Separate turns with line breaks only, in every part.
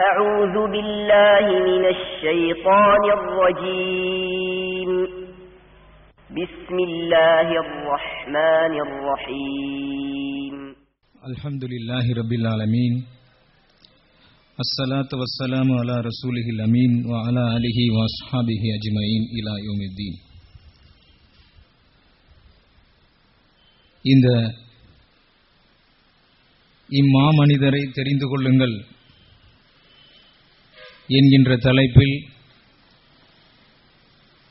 أعوذ بالله من الشيطان الرجيم بسم الله الرحمن الرحيم
الحمد لله رب العالمين الصلاة والسلام على رسوله الأمين وعلى آله وأصحابه أجمعين إلى يوم الدين. இந்த இம்மாமனிதரை தெரிந்து கொள்ளுங்கள் என்கின்ற தலைப்பில்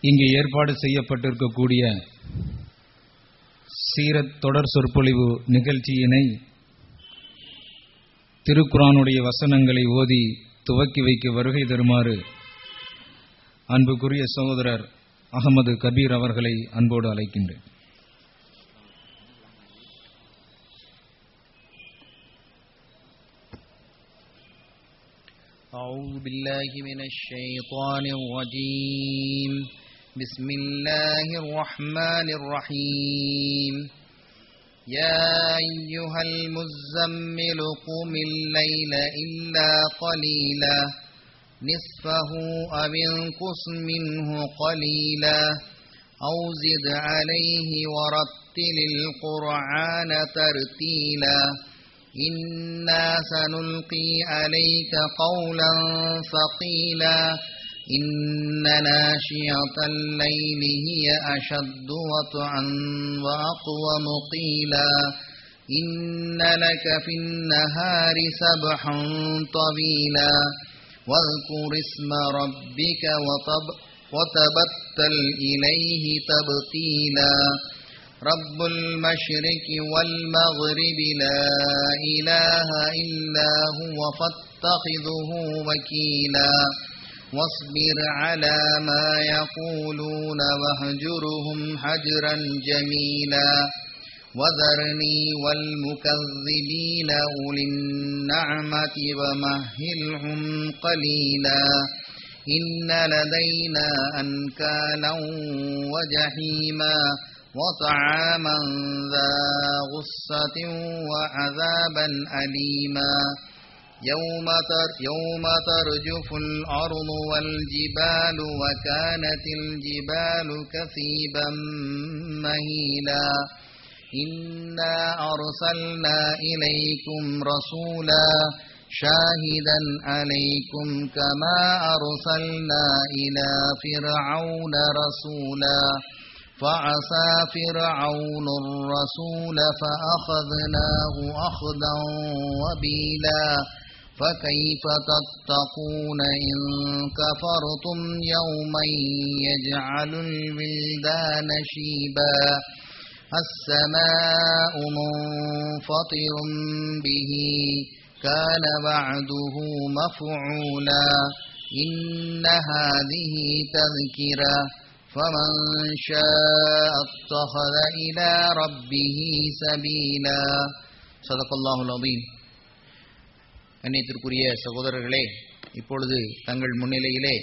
இங்கு ஏற்பாடு செய்யப்பட்டிருக்கக்கூடிய சீரத் தொடர் சொற்பொழிவு நிகழ்ச்சியினை திருக்குர்ஆனுடைய வசனங்களை ஓதி துவக்கி வைக்க வருகை தருமாறு அன்புக்குரிய சகோதரர் அகமது கபீர் அவர்களை அன்போடு அழைக்கின்றேன்.
أعوذ بالله من الشيطان الرجيم بسم الله الرحمن الرحيم يا أيها المزمل قم الليل إلا قليلا نصفه أو انقص منه قليلا أو زد عليه ورتل القرآن ترتيلا إنا سنلقي عليك قولا ثقيلا إن ناشئة الليل هي أشد وطئا وأقوم قيلا إن لك في النهار سبحا طويلا واذكر اسم ربك وتبتل إليه تبتيلا رب المشرق والمغرب لا إله إلا هو فاتخذه وكيلا واصبر على ما يقولون واهجرهم هجرا جميلا وذرني والمكذبين أولي النعمة ومهلهم قليلا إن لدينا أنكالا وجحيما وطعاما ذا غصة وعذابا أليما يوم ترجف الأرض والجبال وكانت الجبال كثيبا مهيلا إنا أرسلنا إليكم رسولا شاهدا عليكم كما أرسلنا إلى فرعون رسولا فعصى فرعون الرسول فأخذناه أخذا وبيلا فكيف تتقون إن كفرتم يوما يجعل الولدان شيبا السماء منفطر به كان وعده مفعولا إن هذه تذكرة فمن شاء اتخذ إلى ربه سبيلا صدق الله العظيم. கண்ணியத்திற்குரிய சகோதரர்களே, இப்பொழுது தங்கள் முன்னிலையிலே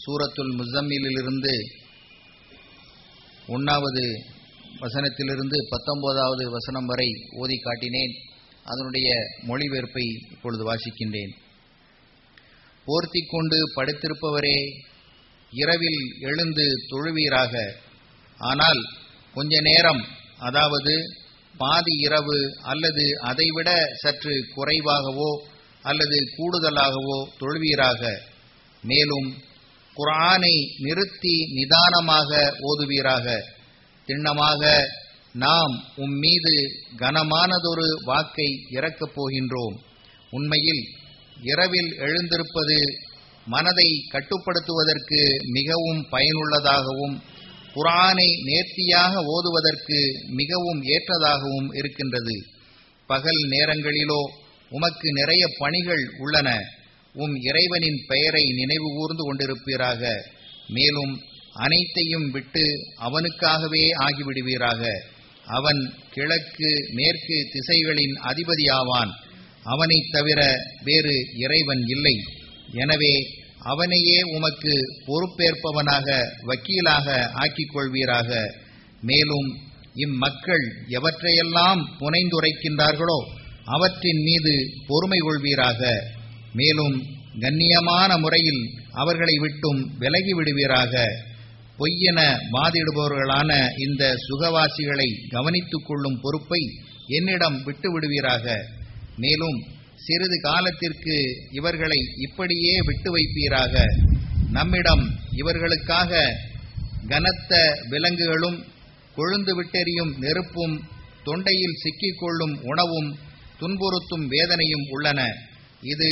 சூரத்துல் முஸம்மிலிலிருந்து 1வது வசனத்திலிருந்து 19வது வசனம் வரை ஓதி காட்டினேன். அதனுடைய மொழிபெயர்ப்பை இப்பொழுது வாசிக்கின்றேன். போர்த்திக் கொண்டு படுத்திருப்பவரே, இரவில் எழுந்து தொழுவீராக. ஆனால் கொஞ்ச நேரம், அதாவது பாதி இரவு அல்லது அதைவிட சற்று குறைவாகவோ அல்லது கூடுதலாகவோ தொழுவீராக. மேலும் குர்ஆனை நிறுத்தி நிதானமாக ஓதுவீராக. திண்ணமாக நாம் மீது கனமானதொரு வாக்கை இறக்கப் போகின்றோம். உண்மையில் இரவில் எழுந்திருப்பது மனதை கட்டுப்படுத்துவதற்கு மிகவும் பயனுள்ளதாகவும் குர்ஆனை நேர்த்தியாக ஓதுவதற்கு மிகவும் ஏற்றதாகவும் இருக்கின்றது. பகல் நேரங்களிலோ உமக்கு நிறைய பணிகள் உள்ளன. இறைவனின் பெயரை நினைவு கூர்ந்து கொண்டிருப்பீராக. மேலும் அனைத்தையும் விட்டு அவனுக்காகவே ஆகிவிடுவீராக. அவன் கிழக்கு மேற்கு திசைகளின் அதிபதியாவான். அவனைத் தவிர வேறு இறைவன் இல்லை. எனவே அவனையே உமக்கு பொறுப்பேற்பவனாக வக்கீலாக ஆக்கிக் கொள்வீராக. மேலும் இம்மக்கள் எவற்றையெல்லாம் புனைந்துரைக்கின்றார்களோ அவற்றின் மீது பொறுமை கொள்வீராக. மேலும் கண்ணியமான முறையில் அவர்களை விட்டும் விலகி விடுவீராக. பொய்யென வாதிடுபவர்களான இந்த சுகவாசிகளை கவனித்துக் கொள்ளும் பொறுப்பை என்னிடம் விட்டு விடுவீராக. மேலும் சிறிது காலத்திற்கு இவர்களை இப்படியே விட்டு வைப்பீராக. நம்மிடம் இவர்களுக்காக கனத்த விலங்குகளும் கொழுந்து விட்டெறியும் நெருப்பும் தொண்டையில் சிக்கிக்கொள்ளும் உணவும் துன்புறுத்தும் வேதனையும் உள்ளன. இது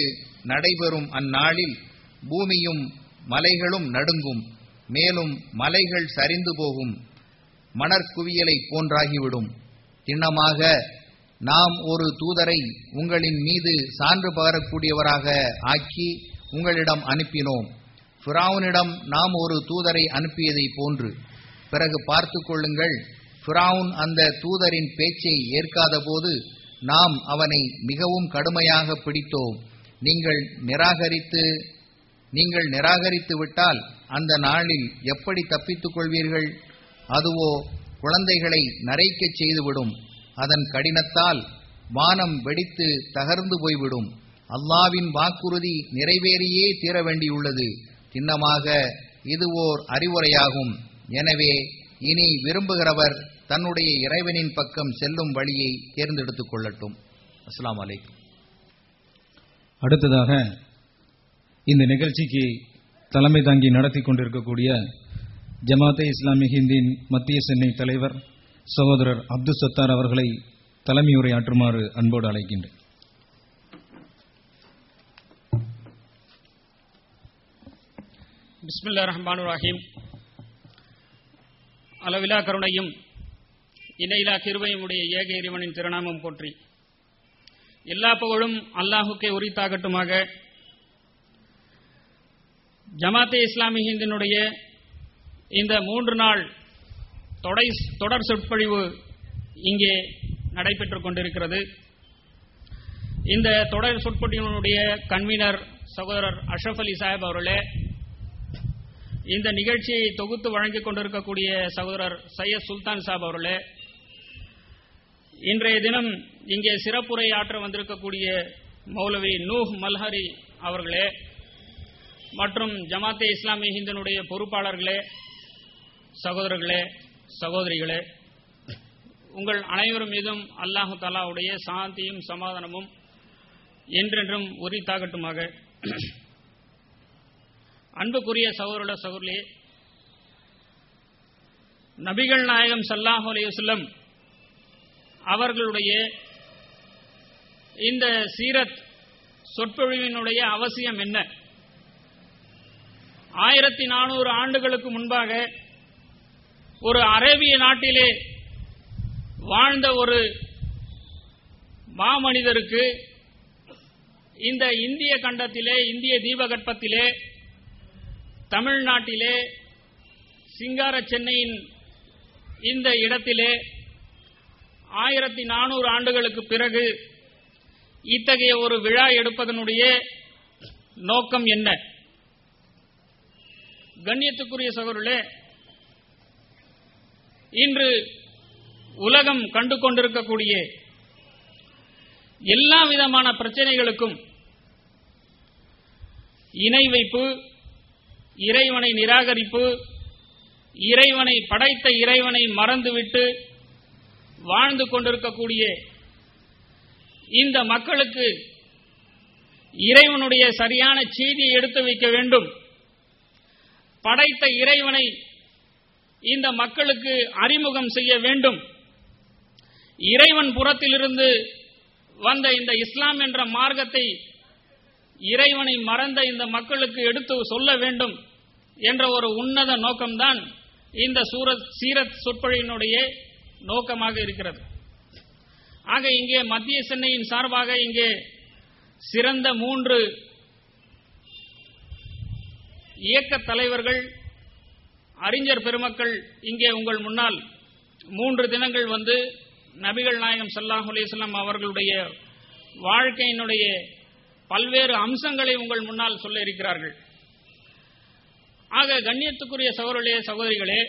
நடைபெறும் அந்நாளில் பூமியும் மலைகளும் நடுங்கும். மேலும் மலைகள் சரிந்து போகும், மணற்குவியலை போன்றாகிவிடும். திண்ணமாக நாம் ஒரு தூதரை உங்களின் மீது சான்று பகரக்கூடியவராக ஆக்கி உங்களிடம் அனுப்பினோம். ஃபிரௌனிடம் நாம் ஒரு தூதரை அனுப்பியதை போன்று. பிறகு பார்த்து கொள்ளுங்கள், ஃபிரௌன் அந்த தூதரின் பேச்சை ஏற்காத போது நாம் அவனை மிகவும் கடுமையாக பிடித்தோம். நீங்கள் நிராகரித்து விட்டால் அந்த நாளில் எப்படி தப்பித்துக் கொள்வீர்கள்? அதுவோ குழந்தைகளை நரைக்கச் செய்துவிடும். அதன் கடினத்தால் வானம் வெடித்து தகர்ந்து போய்விடும். அல்லாவின் வாக்குறுதி நிறைவேறியே தீர வேண்டியுள்ளது. சின்னமாக இது ஓர் அறிவுரையாகும். எனவே இனி விரும்புகிறவர் தன்னுடைய இறைவனின் பக்கம் செல்லும் வழியை தேர்ந்தெடுத்துக் கொள்ளட்டும். அஸ்ஸலாமு அலைக்கும்.
அடுத்ததாக இந்த நிகழ்ச்சிக்கு தலைமை தாங்கி நடத்தி கொண்டிருக்கக்கூடிய ஜமாத்தே இஸ்லாமி ஹிந்தின் மத்திய சென்னை தலைவர் சகோதரர் அப்துல் சத்தார் அவர்களை தலைமை உரையாற்றுமாறு அன்போடு அழைக்கின்றேன்.
பிஸ்மில்லாஹிர் ரஹ்மானிர் ரஹீம். அளவிலா கருணையும் இணையிலா கிருபையும் உடைய ஏக இறைவனின் திருநாமம் போற்றி எல்லா புகழும் அல்லாஹுக்கே உரித்தாகட்டுமாக. ஜமாத்தே இஸ்லாமி ஹிந்தினுடைய இந்த 3 நாள் தொடர் சொற்பொழிவு இங்கே நடைபெற்றுக் கொண்டிருக்கிறது. இந்த தொடர் சொற்பொழிவினுடைய கன்வீனர் சகோதரர் அஷ்ரஃப் அலி சாஹிப் அவர்களே, இந்த நிகழ்ச்சியை தொகுத்து வழங்கிக் கொண்டிருக்கக்கூடிய சகோதரர் சையத் சுல்தான் சாப் அவர்களே, இன்றைய தினம் இங்கே சிறப்புரை ஆற்ற வந்திருக்கக்கூடிய மௌலவி நூஹ் மல்ஹரி அவர்களே மற்றும் ஜமாத்தே இஸ்லாமி ஹிந்தினுடைய பொறுப்பாளர்களே, சகோதரர்களே, சகோதரிகளே, உங்கள் அனைவரும் மீதும் அல்லாஹு தஆலாவுடைய சாந்தியும் சமாதானமும் என்றென்றும் உரித்தாகட்டுமாக. அன்புக்குரிய சகோதர சகோதரிகளே, நபிகள் நாயகம் ஸல்லல்லாஹு அலைஹி வஸல்லம் அவர்களுடைய இந்த சீரத் சொற்பொழிவினுடைய அவசியம் என்ன? 1400 ஆண்டுகளுக்கு முன்பாக ஒரு அரேபிய நாட்டிலே வாழ்ந்த ஒரு மாமனிதருக்கு இந்த இந்திய கண்டத்திலே, இந்திய தீபகற்பத்திலே, தமிழ்நாட்டிலே, சிங்கார சென்னையின் இந்த இடத்திலே 1400 ஆண்டுகளுக்கு பிறகு இத்தகைய ஒரு விழா எடுப்பதனுடைய நோக்கம் என்ன? கண்ணியத்துக்குரிய சகோதரர்களே, இன்று உலகம் கண்டு கொண்டிருக்கக்கூடிய எல்லா விதமான பிரச்சனைகளுக்கும் இணை வைப்பு, இறைவனை நிராகரிப்பு, இறைவனை படைத்த இறைவனை மறந்துவிட்டு வாழ்ந்து கொண்டிருக்கக்கூடிய இந்த மக்களுக்கு இறைவனுடைய சரியான செய்தியை எடுத்து வைக்க வேண்டும். படைத்த இறைவனை இந்த மக்களுக்கு அறிமுகம் செய்ய வேண்டும். இறைவன் புறத்திலிருந்து வந்த இந்த இஸ்லாம் என்ற மார்க்கத்தை இறைவனை மறந்த இந்த மக்களுக்கு எடுத்து சொல்ல வேண்டும் என்ற ஒரு உன்னத நோக்கம்தான் இந்த சீரத் சொற்பொழிவினுடைய நோக்கமாக இருக்கிறது. ஆக இங்கே மத்திய சென்னையின் சார்பாக இங்கே சிறந்த 3 இயக்க தலைவர்கள், அறிஞர் பெருமக்கள் இங்கே உங்கள் முன்னால் 3 தினங்கள் வந்து நபிகள் நாயகம் ஸல்லல்லாஹு அலைஹி வஸல்லம் அவர்களுடைய வாழ்க்கையினுடைய பல்வேறு அம்சங்களை உங்கள் முன்னால் சொல்ல இருக்கிறார்கள். ஆக கண்ணியத்துக்குரிய சகோதரர்களே, சகோதரிகளே,